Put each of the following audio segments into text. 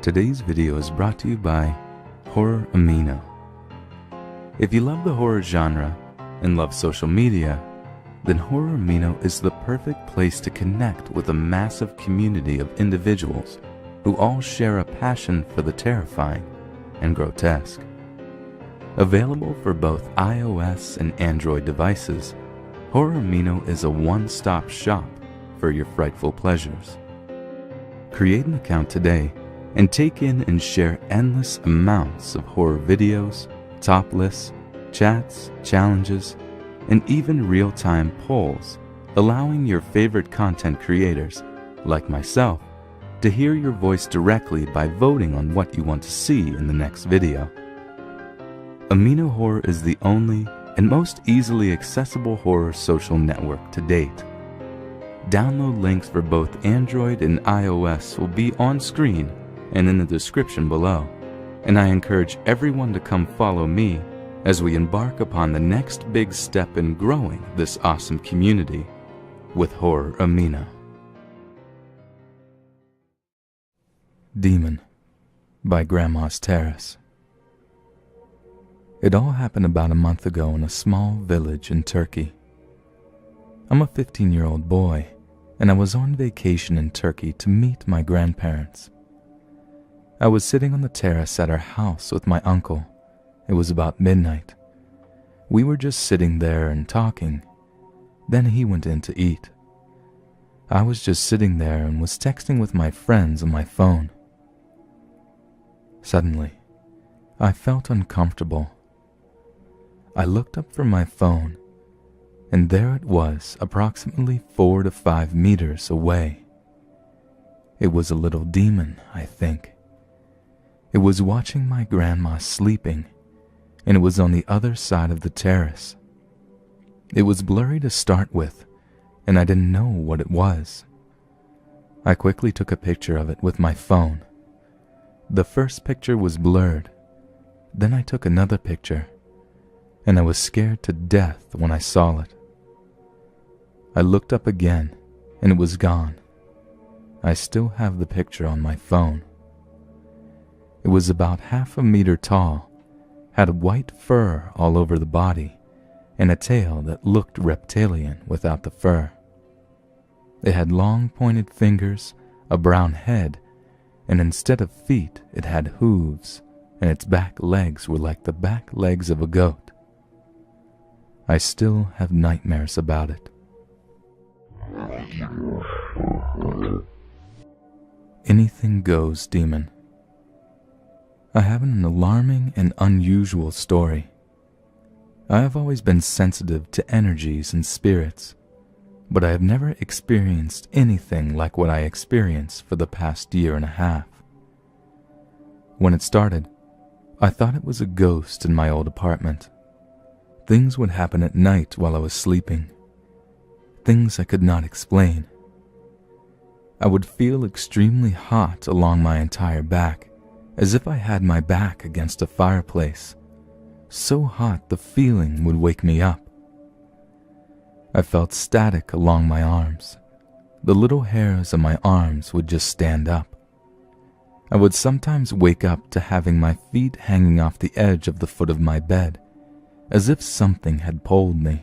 Today's video is brought to you by Horror Amino. If you love the horror genre and love social media, then Horror Amino is the perfect place to connect with a massive community of individuals who all share a passion for the terrifying and grotesque. Available for both iOS and Android devices, Horror Amino is a one-stop shop for your frightful pleasures. Create an account today and take in and share endless amounts of horror videos, top lists, chats, challenges, and even real-time polls, allowing your favorite content creators, like myself, to hear your voice directly by voting on what you want to see in the next video. Amino Horror is the only and most easily accessible horror social network to date. Download links for both Android and iOS will be on screen and in the description below, and I encourage everyone to come follow me as we embark upon the next big step in growing this awesome community with Horror Amino. Demon by Grandma's Terrace. It all happened about a month ago in a small village in Turkey. I'm a 15-year-old boy, and I was on vacation in Turkey to meet my grandparents. I was sitting on the terrace at our house with my uncle. It was about midnight. We were just sitting there and talking. Then he went in to eat. I was just sitting there and was texting with my friends on my phone. Suddenly, I felt uncomfortable. I looked up from my phone, and there it was, approximately 4 to 5 meters away. It was a little demon, I think. It was watching my grandma sleeping, and it was on the other side of the terrace. It was blurry to start with, and I didn't know what it was. I quickly took a picture of it with my phone. The first picture was blurred. Then I took another picture, and I was scared to death when I saw it. I looked up again, and it was gone. I still have the picture on my phone. It was about half a meter tall, had white fur all over the body, and a tail that looked reptilian without the fur. It had long pointed fingers, a brown head, and instead of feet it had hooves, and its back legs were like the back legs of a goat. I still have nightmares about it. Anything Goes Demon. I have an alarming and unusual story. I have always been sensitive to energies and spirits, but I have never experienced anything like what I experienced for the past year and a half. When it started, I thought it was a ghost in my old apartment. Things would happen at night while I was sleeping. Things I could not explain. I would feel extremely hot along my entire back, as if I had my back against a fireplace. So hot the feeling would wake me up. I felt static along my arms. The little hairs on my arms would just stand up. I would sometimes wake up to having my feet hanging off the edge of the foot of my bed, as if something had pulled me.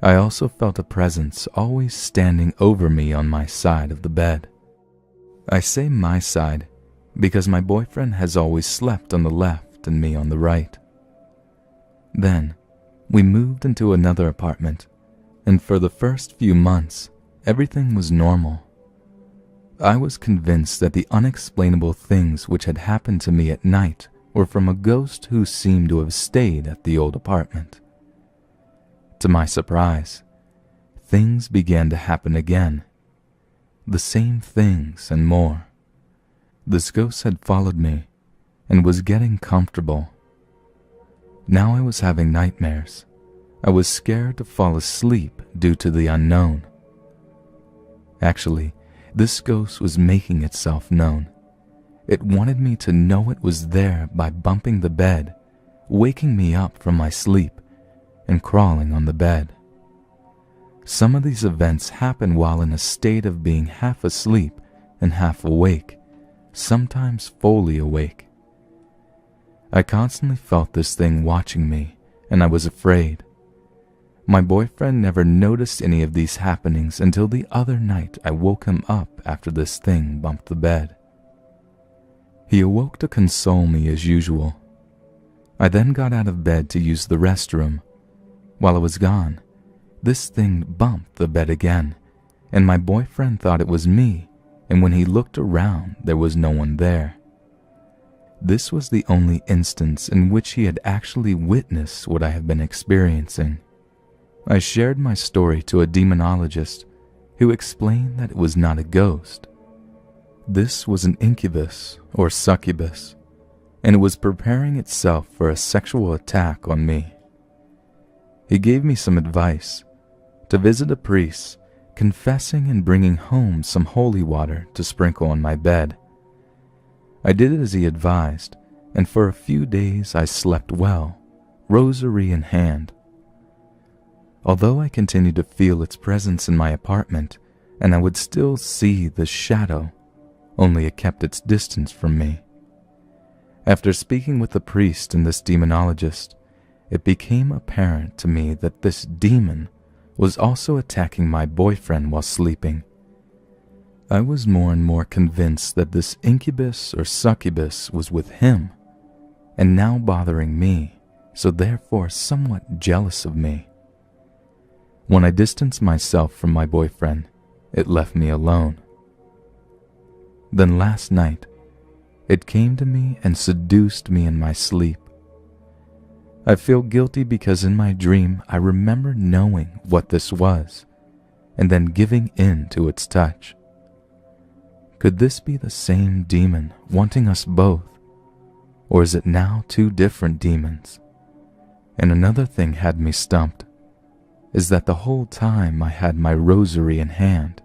I also felt a presence always standing over me on my side of the bed. I say my side because my boyfriend has always slept on the left and me on the right. Then, we moved into another apartment, and for the first few months, everything was normal. I was convinced that the unexplainable things which had happened to me at night were from a ghost who seemed to have stayed at the old apartment. To my surprise, things began to happen again. The same things and more. This ghost had followed me and was getting comfortable. Now I was having nightmares. I was scared to fall asleep due to the unknown. Actually, this ghost was making itself known. It wanted me to know it was there by bumping the bed, waking me up from my sleep, and crawling on the bed. Some of these events happen while in a state of being half asleep and half awake, sometimes fully awake. I constantly felt this thing watching me, and I was afraid. My boyfriend never noticed any of these happenings until the other night I woke him up after this thing bumped the bed. He awoke to console me as usual. I then got out of bed to use the restroom. While I was gone, this thing bumped the bed again, and my boyfriend thought it was me, and when he looked around, there was no one there. This was the only instance in which he had actually witnessed what I have been experiencing. I shared my story to a demonologist who explained that it was not a ghost. This was an incubus or succubus, and it was preparing itself for a sexual attack on me. He gave me some advice to visit a priest, confessing and bringing home some holy water to sprinkle on my bed. I did as he advised, and for a few days I slept well, rosary in hand. Although I continued to feel its presence in my apartment, and I would still see the shadow, only it kept its distance from me. After speaking with the priest and this demonologist, it became apparent to me that this demon was also attacking my boyfriend while sleeping. I was more and more convinced that this incubus or succubus was with him, and now bothering me, so therefore somewhat jealous of me. When I distanced myself from my boyfriend, it left me alone. Then last night, it came to me and seduced me in my sleep. I feel guilty because in my dream I remember knowing what this was, and then giving in to its touch. Could this be the same demon wanting us both, or is it now two different demons? And another thing had me stumped, is that the whole time I had my rosary in hand,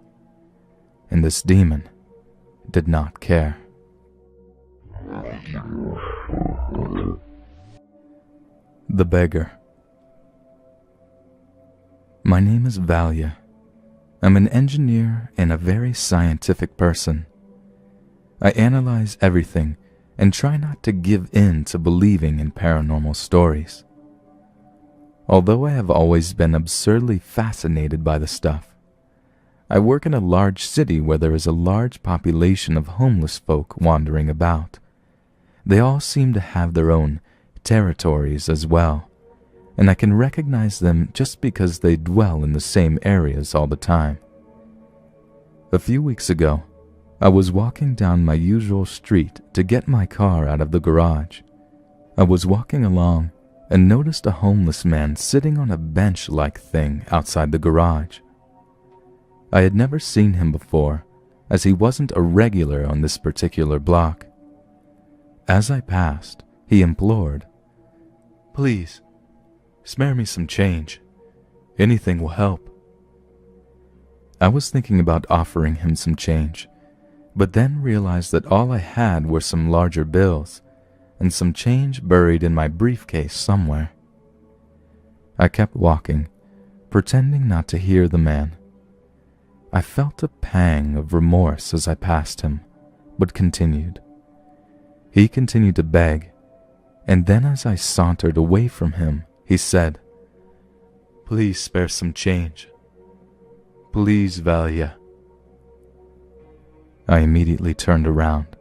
and this demon did not care. The Beggar. My name is Valia. I'm an engineer and a very scientific person. I analyze everything and try not to give in to believing in paranormal stories. Although I have always been absurdly fascinated by the stuff, I work in a large city where there is a large population of homeless folk wandering about. They all seem to have their own territories as well, and I can recognize them just because they dwell in the same areas all the time. A few weeks ago, I was walking down my usual street to get my car out of the garage. I was walking along and noticed a homeless man sitting on a bench-like thing outside the garage. I had never seen him before, as he wasn't a regular on this particular block. As I passed, he implored, "Please, spare me some change. Anything will help." I was thinking about offering him some change, but then realized that all I had were some larger bills and some change buried in my briefcase somewhere. I kept walking, pretending not to hear the man. I felt a pang of remorse as I passed him, but continued. He continued to beg, and then as I sauntered away from him, he said, "Please spare some change. Please, Valia." I immediately turned around,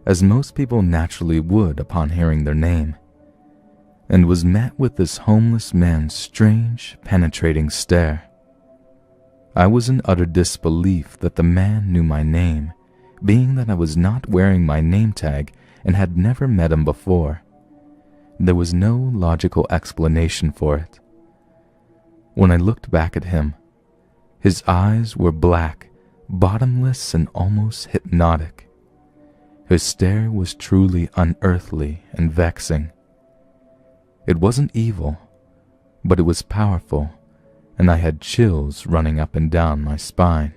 as most people naturally would upon hearing their name, and was met with this homeless man's strange, penetrating stare. I was in utter disbelief that the man knew my name, being that I was not wearing my name tag and had never met him before. There was no logical explanation for it. When I looked back at him, his eyes were black, bottomless, and almost hypnotic. His stare was truly unearthly and vexing. It wasn't evil, but it was powerful, and I had chills running up and down my spine.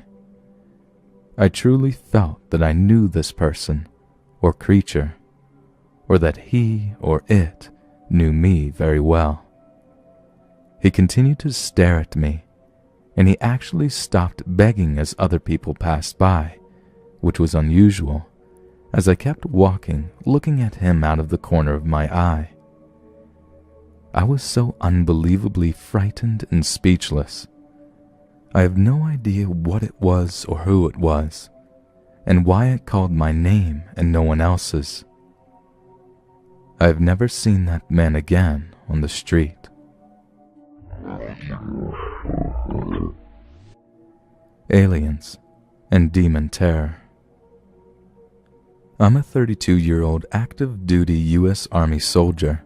I truly felt that I knew this person, or creature, or that he or it knew me very well. He continued to stare at me, and he actually stopped begging as other people passed by, which was unusual, as I kept walking, looking at him out of the corner of my eye. I was so unbelievably frightened and speechless. I have no idea what it was or who it was, and why it called my name and no one else's. I have never seen that man again on the street. Aliens and Demon Terror. I'm a 32-year-old active duty U.S. Army soldier.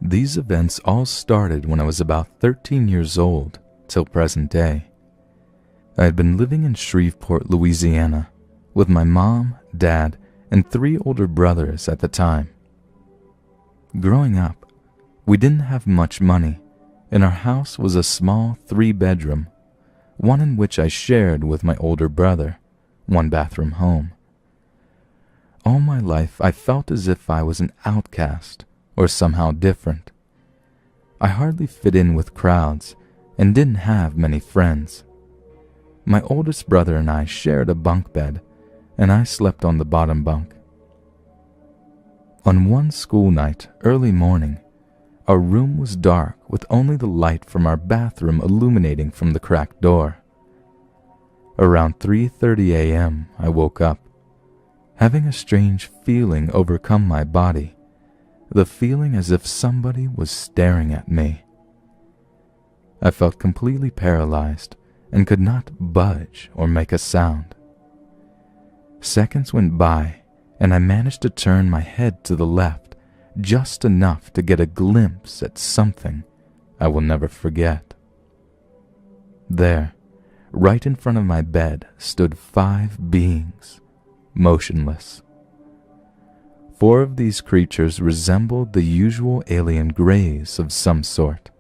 These events all started when I was about 13 years old till present day. I had been living in Shreveport, Louisiana, with my mom, dad, and 3 older brothers at the time. Growing up, we didn't have much money, and our house was a small 3-bedroom, one in which I shared with my older brother, 1-bathroom home. All my life I felt as if I was an outcast or somehow different. I hardly fit in with crowds and didn't have many friends. My oldest brother and I shared a bunk bed, and I slept on the bottom bunk. On one school night, early morning, our room was dark with only the light from our bathroom illuminating from the cracked door. Around 3:30 a.m. I woke up, having a strange feeling overcome my body, the feeling as if somebody was staring at me. I felt completely paralyzed and could not budge or make a sound. Seconds went by, and I managed to turn my head to the left just enough to get a glimpse at something I will never forget. There, right in front of my bed, stood 5 beings, motionless. 4 of these creatures resembled the usual alien greys of some sort.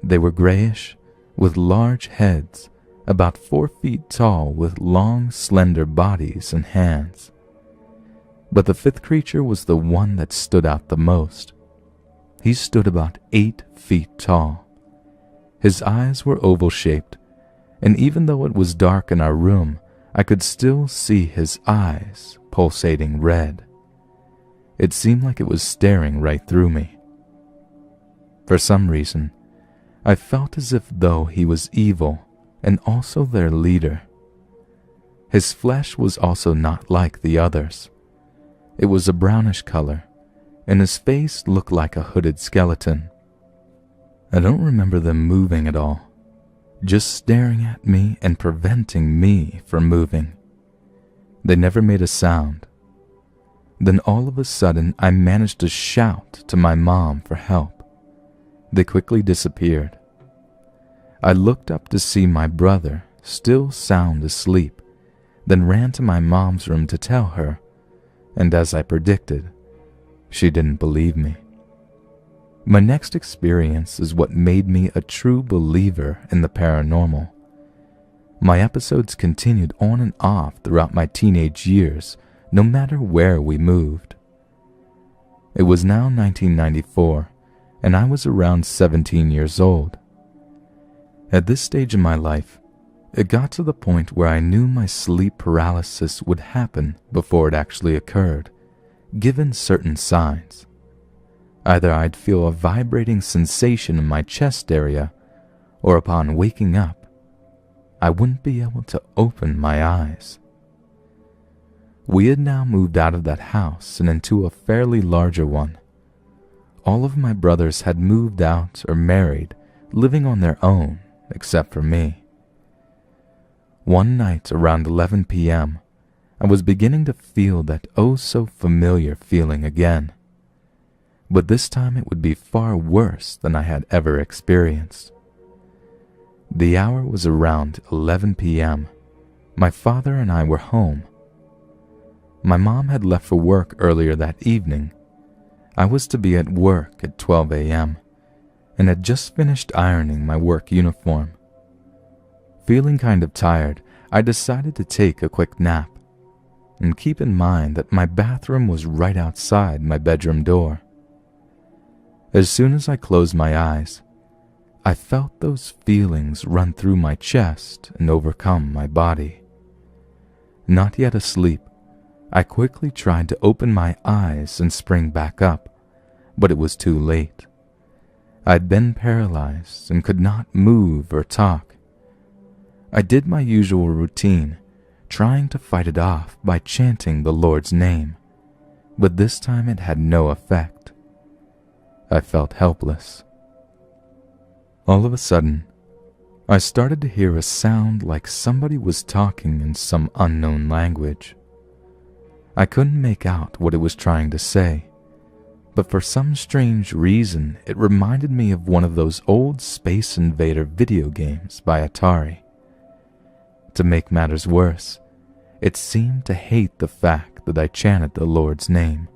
They were grayish, with large heads, about 4 feet tall, with long, slender bodies and hands. But the 5th creature was the one that stood out the most. He stood about 8 feet tall. His eyes were oval-shaped, and even though it was dark in our room, I could still see his eyes pulsating red. It seemed like it was staring right through me. For some reason, I felt as if though he was evil and also their leader. His flesh was also not like the others. It was a brownish color, and his face looked like a hooded skeleton. I don't remember them moving at all, just staring at me and preventing me from moving. They never made a sound. Then all of a sudden I managed to shout to my mom for help. They quickly disappeared. I looked up to see my brother still sound asleep, then ran to my mom's room to tell her, and as I predicted, she didn't believe me. My next experience is what made me a true believer in the paranormal. My episodes continued on and off throughout my teenage years, no matter where we moved. It was now 1994, and I was around 17 years old. At this stage in my life, it got to the point where I knew my sleep paralysis would happen before it actually occurred, given certain signs. Either I'd feel a vibrating sensation in my chest area, or upon waking up, I wouldn't be able to open my eyes. We had now moved out of that house and into a fairly larger one. All of my brothers had moved out or married, living on their own, except for me. One night around 11 p.m., I was beginning to feel that oh-so-familiar feeling again. But this time it would be far worse than I had ever experienced. The hour was around 11 p.m. My father and I were home. My mom had left for work earlier that evening. I was to be at work at 12 a.m. and had just finished ironing my work uniform. Feeling kind of tired, I decided to take a quick nap, and keep in mind that my bathroom was right outside my bedroom door. As soon as I closed my eyes, I felt those feelings run through my chest and overcome my body. Not yet asleep, I quickly tried to open my eyes and spring back up, but it was too late. I'd been paralyzed and could not move or talk. I did my usual routine, trying to fight it off by chanting the Lord's name, but this time it had no effect. I felt helpless. All of a sudden, I started to hear a sound like somebody was talking in some unknown language. I couldn't make out what it was trying to say, but for some strange reason it reminded me of one of those old Space Invader video games by Atari. To make matters worse, it seemed to hate the fact that I chanted the Lord's name.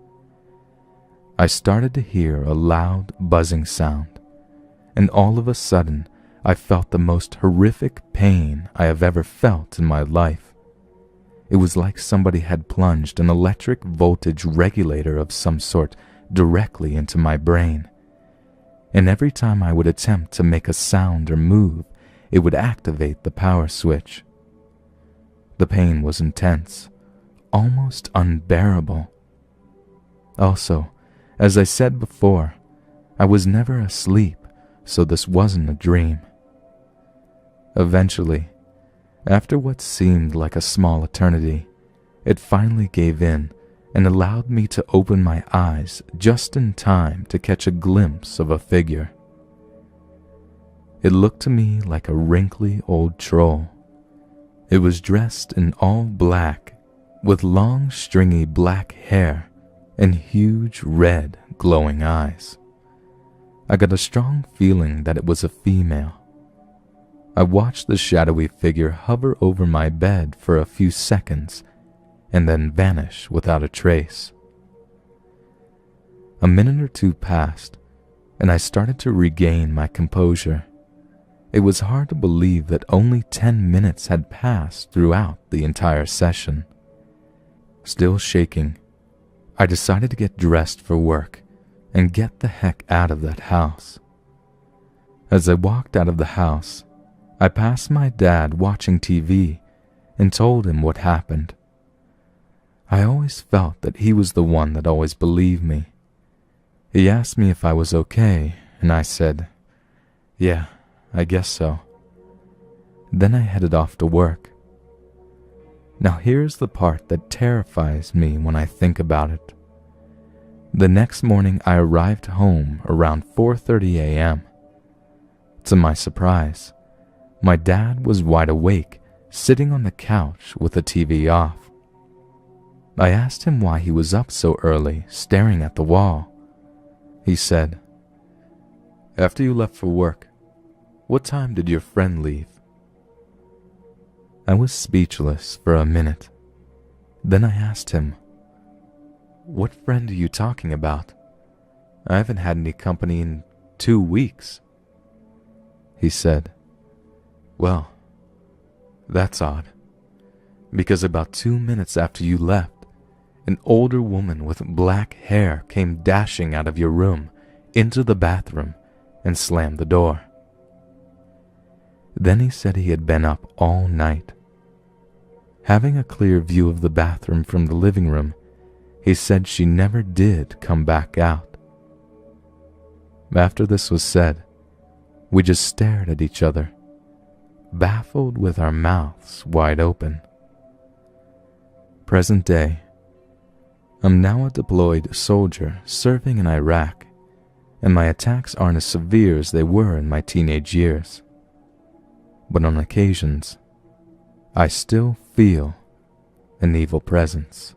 I started to hear a loud buzzing sound, and all of a sudden I felt the most horrific pain I have ever felt in my life. It was like somebody had plunged an electric voltage regulator of some sort directly into my brain, and every time I would attempt to make a sound or move, it would activate the power switch. The pain was intense, almost unbearable. Also, as I said before, I was never asleep, so this wasn't a dream. Eventually, after what seemed like a small eternity, it finally gave in and allowed me to open my eyes just in time to catch a glimpse of a figure. It looked to me like a wrinkly old troll. It was dressed in all black, with long stringy black hair and huge red glowing eyes. I got a strong feeling that it was a female. I watched the shadowy figure hover over my bed for a few seconds and then vanish without a trace. A minute or two passed, and I started to regain my composure. It was hard to believe that only 10 minutes had passed throughout the entire session. Still shaking, I decided to get dressed for work and get the heck out of that house. As I walked out of the house, I passed my dad watching TV and told him what happened. I always felt that he was the one that always believed me. He asked me if I was okay, and I said, "Yeah, I guess so." Then I headed off to work. Now here's the part that terrifies me when I think about it. The next morning I arrived home around 4:30 a.m. To my surprise, my dad was wide awake, sitting on the couch with the TV off. I asked him why he was up so early, staring at the wall. He said, "After you left for work, what time did your friend leave?" I was speechless for a minute. Then I asked him, "What friend are you talking about? I haven't had any company in 2 weeks." He said, "Well, that's odd, because about 2 minutes after you left, an older woman with black hair came dashing out of your room into the bathroom and slammed the door." Then he said he had been up all night. Having a clear view of the bathroom from the living room, he said she never did come back out. After this was said, we just stared at each other, baffled with our mouths wide open. Present day, I'm now a deployed soldier serving in Iraq, and my attacks aren't as severe as they were in my teenage years. But on occasions, I still feel an evil presence.